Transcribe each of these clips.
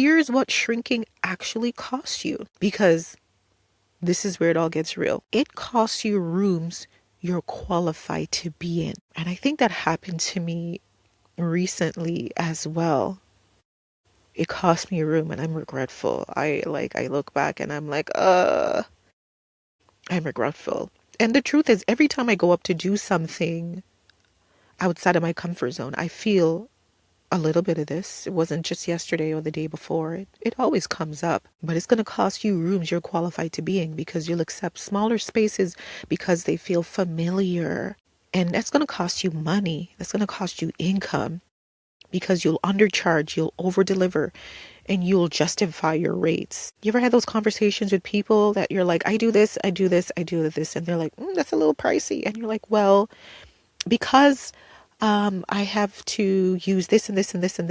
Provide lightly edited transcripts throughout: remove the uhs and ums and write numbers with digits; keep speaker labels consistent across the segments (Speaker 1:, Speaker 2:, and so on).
Speaker 1: Here's what shrinking actually costs you, because this is where it all gets real. It costs you rooms you're qualified to be in. And I think that happened to me recently as well. It cost me a room and I'm regretful. I look back and I'm like, I'm regretful. And the truth is, every time I go up to do something outside of my comfort zone, I feel a little bit of this. It wasn't just yesterday or the day before. It always comes up. But it's going to cost you rooms you're qualified to be in, because you'll accept smaller spaces because they feel familiar. And that's going to cost you money. That's going to cost you income, because you'll undercharge, you'll overdeliver, and you'll justify your rates. You ever had those conversations with people that you're like, I do this, I do this, I do this, and they're like, that's a little pricey. And you're like, well, because I have to use this and this and this and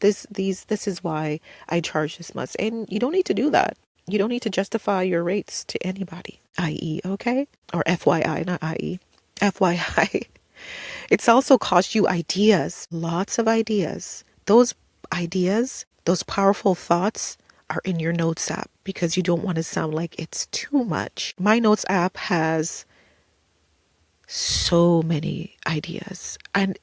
Speaker 1: this is why I charge this much. And you don't need to do that. You don't need to justify your rates to anybody, i.e., okay? Or FYI, not i.e. FYI. It's also cost you ideas, lots of ideas. Those ideas, those powerful thoughts are in your notes app because you don't want to sound like it's too much. My notes app has so many ideas, and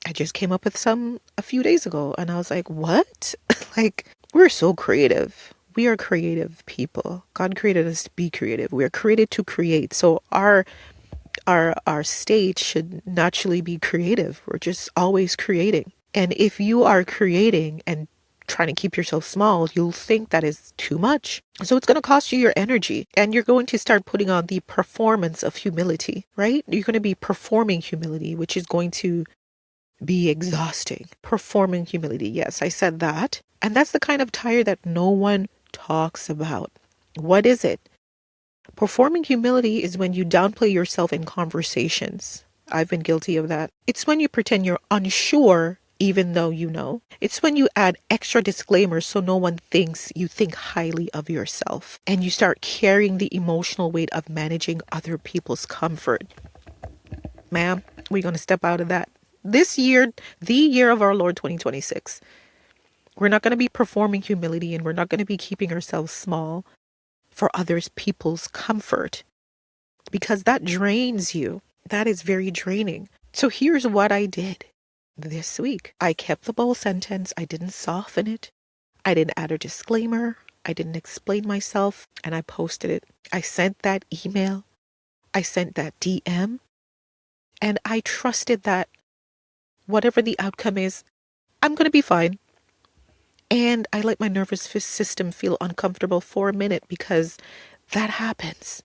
Speaker 1: I just came up with some a few days ago, and I was like, what? Like, we're so creative. We are creative people. God created us to be creative. We are created to create. So our state should naturally be creative. We're just always creating. And if you are creating and trying to keep yourself small, you'll think that is too much. So it's going to cost you your energy, and you're going to start putting on the performance of humility, right? You're going to be performing humility, which is going to be exhausting. Performing humility. Yes, I said that. And that's the kind of tire that no one talks about. What is it? Performing humility is when you downplay yourself in conversations. I've been guilty of that. It's when you pretend you're unsure even though you know. It's when you add extra disclaimers so no one thinks you think highly of yourself. And you start carrying the emotional weight of managing other people's comfort. Ma'am, we're going to step out of that. This year, the year of our Lord 2026, we're not going to be performing humility, and we're not going to be keeping ourselves small for others people's comfort, because that drains you. That is very draining. So here's what I did this week. I kept the bold sentence. I didn't soften it. I didn't add a disclaimer. I didn't explain myself, and I posted it. I sent that email. I sent that DM, and I trusted that whatever the outcome is, I'm going to be fine. And I let my nervous system feel uncomfortable for a minute, because that happens.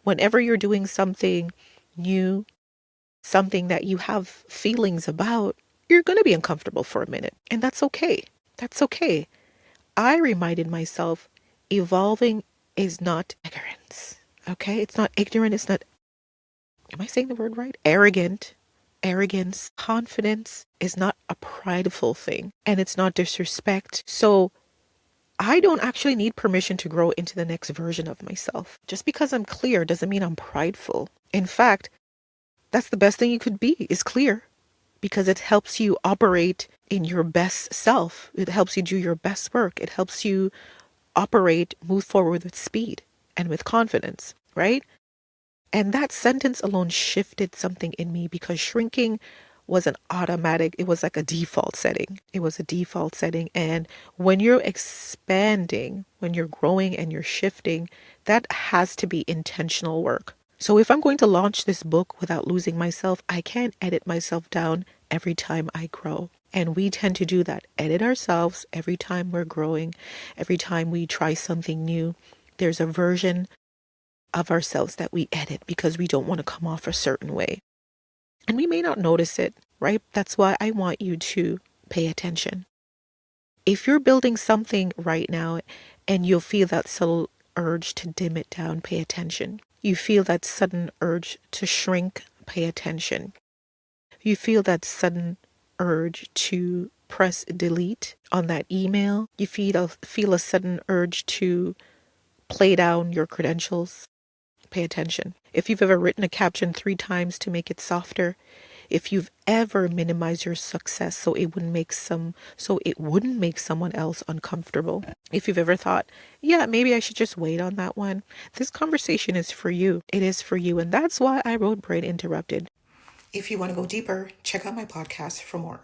Speaker 1: Whenever you're doing something new, something that you have feelings about, you're going to be uncomfortable for a minute. And that's okay. That's okay. I reminded myself, evolving is not ignorance. Okay? It's not ignorant. It's not, am I saying the word right? Arrogant. Arrogance, confidence is not a prideful thing, and it's not disrespect. So I don't actually need permission to grow into the next version of myself. Just because I'm clear doesn't mean I'm prideful. In fact, that's the best thing you could be, is clear, because it helps you operate in your best self. It helps you do your best work. It helps you operate, move forward with speed and with confidence, right? And that sentence alone shifted something in me, because shrinking was an automatic, it was like a default setting. It was a default setting. And when you're expanding, when you're growing and you're shifting, that has to be intentional work. So if I'm going to launch this book without losing myself, I can't edit myself down every time I grow. And we tend to do that, edit ourselves every time we're growing, every time we try something new. There's a version of ourselves that we edit because we don't want to come off a certain way. And we may not notice it, right? That's why I want you to pay attention. If you're building something right now and you'll feel that subtle urge to dim it down, pay attention. You feel that sudden urge to shrink, pay attention. You feel that sudden urge to press delete on that email. You feel a sudden urge to play down your credentials. Pay attention. If you've ever written a caption 3 times to make it softer, If you've ever minimized your success so it wouldn't make someone else uncomfortable. If you've ever thought, yeah, maybe I should just wait on that one. This conversation is for you. It is for you. And that's why I wrote Brain Interrupted. If you want to go deeper, check out my podcast for more.